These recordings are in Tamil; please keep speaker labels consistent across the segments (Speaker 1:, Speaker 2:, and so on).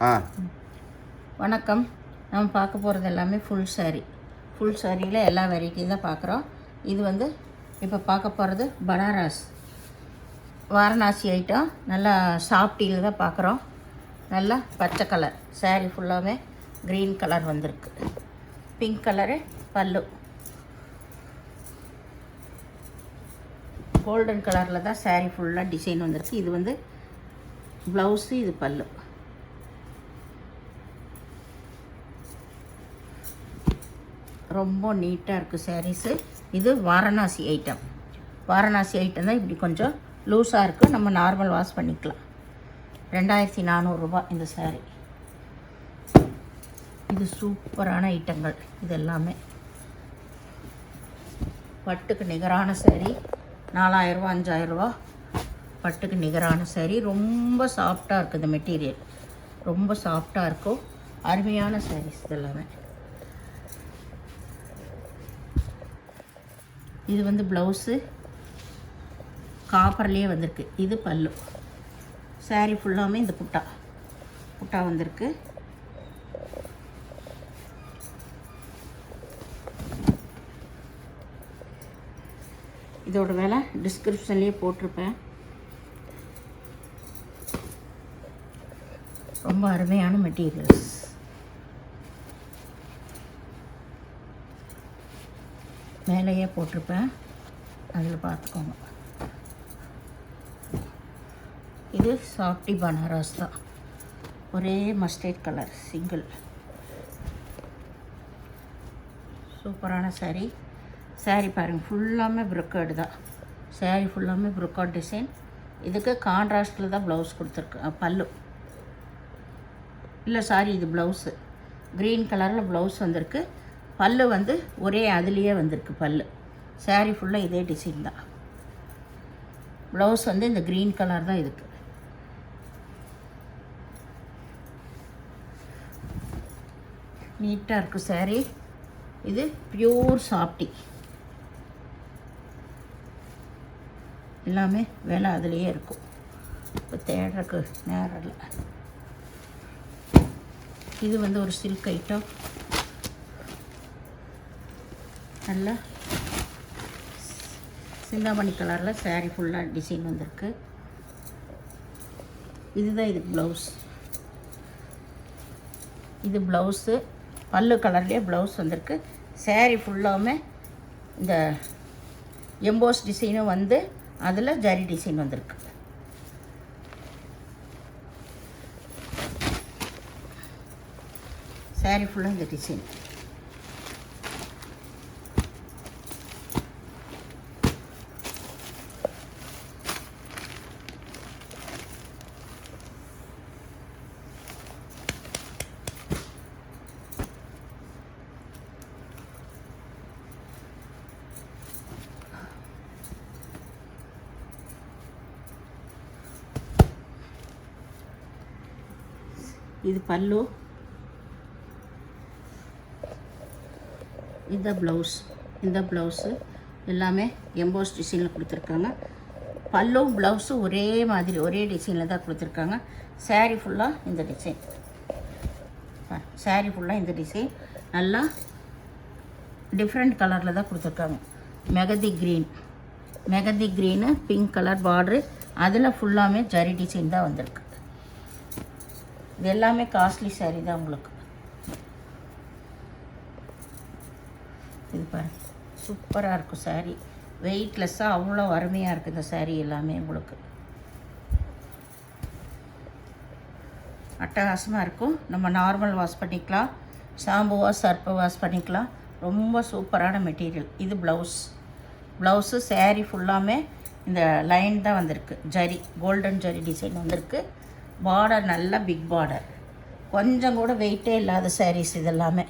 Speaker 1: ஆ
Speaker 2: வணக்கம். நம்ம பார்க்க போகிறது எல்லாமே ஃபுல் சாரீ. ஃபுல் சாரியில் எல்லா வெரைட்டியும் தான் பார்க்குறோம். இது வந்து இப்போ பார்க்க போகிறது பனாரஸ் வாரணாசி ஐட்டம். நல்லா சாஃப்டியில் தான் பார்க்குறோம். நல்லா பச்சை கலர் சாரீ ஃபுல்லாகவே க்ரீன் கலர் வந்திருக்கு. பிங்க் கலரு பல்லு, கோல்டன் கலரில் தான் சாரீ ஃபுல்லாக டிசைன் வந்திருக்கு. இது வந்து ப்ளவுஸு, இது பல்லு. ரொம்ப நீட்டாக இருக்குது சாரீஸு. இது வாரணாசி ஐட்டம். வாரணாசி ஐட்டம் தான் இப்படி கொஞ்சம் லூஸாக இருக்குது. நம்ம நார்மல் வாஷ் பண்ணிக்கலாம். 2400 இந்த சாரீ. இது சூப்பரான ஐட்டங்கள். இது எல்லாமே பட்டுக்கு நிகரான சாரீ. 4000 ரூபா 5000 ரூபா பட்டுக்கு நிகரான சாரீ. ரொம்ப சாஃப்டாக இருக்குது. இந்த மெட்டீரியல் ரொம்ப சாஃப்டாக இருக்கும். அருமையான சாரீஸ் இது எல்லாமே. இது வந்து ப்ளவுஸு காப்பர்லேயே வந்திருக்கு. இது பல்லு. சாரீ ஃபுல்லாமே இந்த புட்டா வந்திருக்கு. இதோட விலை டிஸ்கிரிப்ஷன்லேயே போட்டிருப்பேன். ரொம்ப அருமையான மெட்டீரியல்ஸ். மேலேயே போட்டிருப்பேன், அதில் பார்த்துக்கோங்க. இது சாஃப்டி பனாரஸ் தான். ஒரே மஸ்டர்ட் கலர் சிங்கிள். சூப்பரான சாரீ. சாரீ பாருங்கள், ஃபுல்லாமே ப்ரொக்கர்டு தான். சாரீ ஃபுல்லாமே ப்ரொக்கர்ட் டிசைன். இதுக்கு கான்ட்ராஸ்டில் தான் ப்ளவுஸ் கொடுத்துருக்கு. பல்லு இல்லை, சாரி, இது ப்ளவுஸு. க்ரீன் கலரில் ப்ளவுஸ் வந்திருக்கு. பல்லு வந்து ஒரே அதுலேயே வந்திருக்கு. பல்லு சாரீ ஃபுல்லாக இதே டிசைன் தான். ப்ளவுஸ் வந்து இந்த க்ரீன் கலர் தான் இதுக்கு. நீட்டாக இருக்குது சாரீ. இது பியூர் சாஃப்டி. எல்லாமே வேலை அதுலேயே இருக்கும். இப்போ தேடுறக்கு நேரம் இல்லை. இது வந்து ஒரு சில்க் ஐட்டம். நல்லா சிந்தாமணி கலரில் சாரீ ஃபுல்லாக டிசைன் வந்திருக்கு. இதுதான் இதுக்கு ப்ளவுஸ். இது ப்ளவுஸு பல்லு கலர்லேயே ப்ளவுஸ் வந்திருக்கு. சாரீ ஃபுல்லாமே இந்த எம்போஸ் டிசைனும் வந்து அதில் ஜரி டிசைன் வந்திருக்கு. சாரீ ஃபுல்லாக இந்த டிசைன். இது பல்லு, இந்த ப்ளவுஸ். இந்த ப்ளவுஸு எல்லாமே எம்போஸ் டிசைனில் கொடுத்துருக்காங்க. பல்லு ப்ளவுஸு ஒரே மாதிரி ஒரே டிசைனில் தான் கொடுத்துருக்காங்க. சாரீ ஃபுல்லாக இந்த டிசைன். சாரீ ஃபுல்லாக இந்த டிசைன் நல்லா டிஃப்ரெண்ட் கலரில் தான் கொடுத்துருக்காங்க. மெகந்தி க்ரீனு பிங்க் கலர் பார்ட்ரு. அதில் ஃபுல்லாமே ஜரி டிசைன் தான் வந்திருக்கு. இது எல்லாமே காஸ்ட்லி சாரீ தான் உங்களுக்கு. இது பாருங்கள், சூப்பராக இருக்கும் சாரீ. வெயிட்லெஸ்ஸாக அவ்வளோ அருமையாக இருக்குது இந்த சாரீ எல்லாமே உங்களுக்கு. அட்டகாசமாக இருக்கும். நம்ம நார்மல் வாஷ் பண்ணிக்கலாம், ஷாம்பு வாஷ், சர்ப்பு வாஷ் பண்ணிக்கலாம். ரொம்ப சூப்பரான மெட்டீரியல். இது ப்ளவுஸு சாரீ ஃபுல்லாமே இந்த லைன் தான் வந்திருக்கு. ஜரி கோல்டன் ஜரி டிசைன் வந்திருக்கு. பார்டர் நல்லா பிக் பார்டர். கொஞ்சம் கூட வெயிட்டே இல்லாத சாரீஸ் இதெல்லாமே.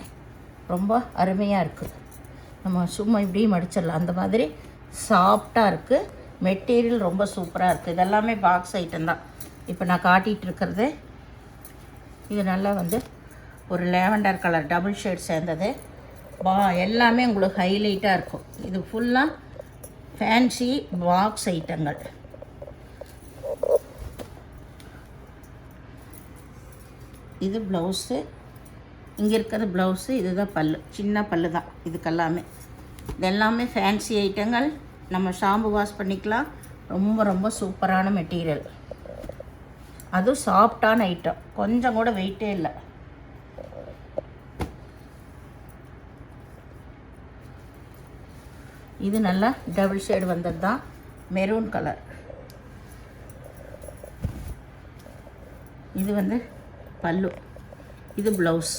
Speaker 2: ரொம்ப அருமையாக இருக்குது. நம்ம சும்மா இப்படியும் மடிச்சிடலாம். அந்த மாதிரி சாஃப்டாக இருக்குது. மெட்டீரியல் ரொம்ப சூப்பராக இருக்குது. இதெல்லாமே பாக்ஸ் ஐட்டம் தான். இப்போ நான் காட்டிகிட்டு இருக்கிறது இது நல்லா வந்து ஒரு லேவண்டர் கலர் டபுள் ஷேட் சேர்ந்தது. எல்லாமே உங்களுக்கு ஹைலைட்டாக இருக்கும். இது ஃபுல்லாக ஃபேன்சி பாக்ஸ் ஐட்டங்கள். இது ப்ளவுஸு. இங்கே இருக்கிறது ப்ளவுஸு. இதுதான் பல்லு. சின்ன பல்லு தான் இதுக்கெல்லாமே. இதெல்லாமே ஃபேன்சி ஐட்டங்கள். நம்ம ஷாம்பு வாஷ் பண்ணிக்கலாம். ரொம்ப ரொம்ப சூப்பரான மெட்டீரியல். அதுவும் சாஃப்டான ஐட்டம். கொஞ்சம் கூட வெயிட்டே இல்லை. இது நல்லா டபுள் ஷேடு வந்தது தான். Maroon colour. இது வந்து பல்லு. இது ப்ளவுஸ்.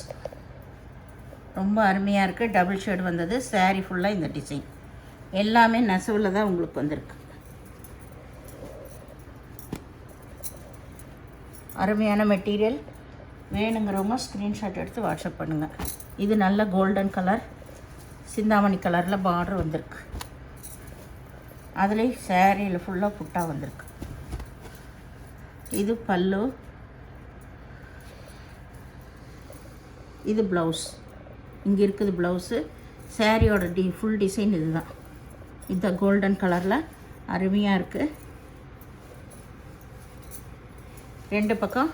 Speaker 2: ரொம்ப அருமையாக இருக்குது. டபுள் ஷேடு வந்தது. சாரீ ஃபுல்லாக இந்த டிசைன் எல்லாமே நெசவில் தான் உங்களுக்கு வந்திருக்கு. அருமையான மெட்டீரியல். வேணுங்கிறவங்க ஸ்க்ரீன்ஷாட் எடுத்து வாட்ஸ்அப் பண்ணுங்கள். இது நல்ல கோல்டன் கலர், சிந்தாமணி கலரில் பார்டர் வந்திருக்கு. அதுலேயும் சேரீயில் ஃபுல்லாக புட்டா வந்திருக்கு. இது பல்லு. இது ப்ளவுஸ். இங்கே இருக்குது ப்ளவுஸு. சேரீயோட ஃபுல் டிசைன் இது தான். இந்த கோல்டன் கலரில் அருமையாக இருக்குது. ரெண்டு பக்கம்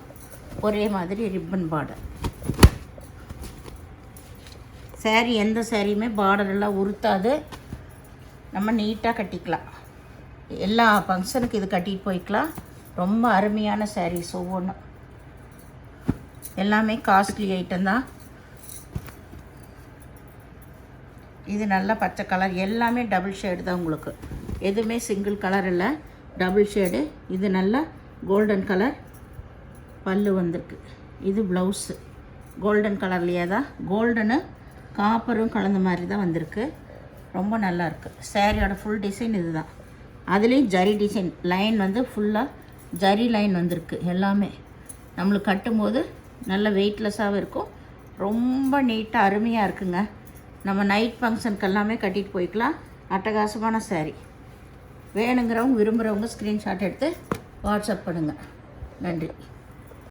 Speaker 2: ஒரே மாதிரி ரிப்பன் பார்டர். சேரீ எந்த சேரீயுமே பார்டரெல்லாம் உறுத்தாது. நம்ம நீட்டாக கட்டிக்கலாம். எல்லா ஃபங்க்ஷனுக்கு இது கட்டிட்டு போய்க்கலாம். ரொம்ப அருமையான சாரீஸ் ஒவ்வொன்றும். எல்லாமே காஸ்ட்லி ஐட்டம் தான். இது நல்ல பச்சை கலர். எல்லாமே டபுள் ஷேடு தான் உங்களுக்கு. எதுவுமே சிங்கிள் கலர் இல்லை, டபுள் ஷேடு. இது நல்ல கோல்டன் கலர். பல்லு வந்திருக்கு. இது ப்ளவுஸு. கோல்டன் கலர்லேயே தான். கோல்டனு காப்பரும் கலந்த மாதிரி தான் வந்திருக்கு. ரொம்ப நல்லாயிருக்கு. சேரீயோட ஃபுல் டிசைன் இது தான். அதுலேயும் ஜரி டிசைன் லைன் வந்து ஃபுல்லாக ஜரி லைன் வந்திருக்கு. எல்லாமே நம்மளுக்கு கட்டும்போது நல்ல வெயிட்லெஸ்ஸாகவும் இருக்கும். ரொம்ப நீட்டாக அருமையாக இருக்குங்க. நம்ம நைட் ஃபங்க்ஷனுக்கு எல்லாமே கட்டிட்டு போய்க்கலாம். அட்டகாசமான சாரீ. வேணுங்கிறவங்க விரும்புகிறவங்க ஸ்க்ரீன்ஷாட் எடுத்து வாட்ஸ்அப் பண்ணுங்கள். நன்றி.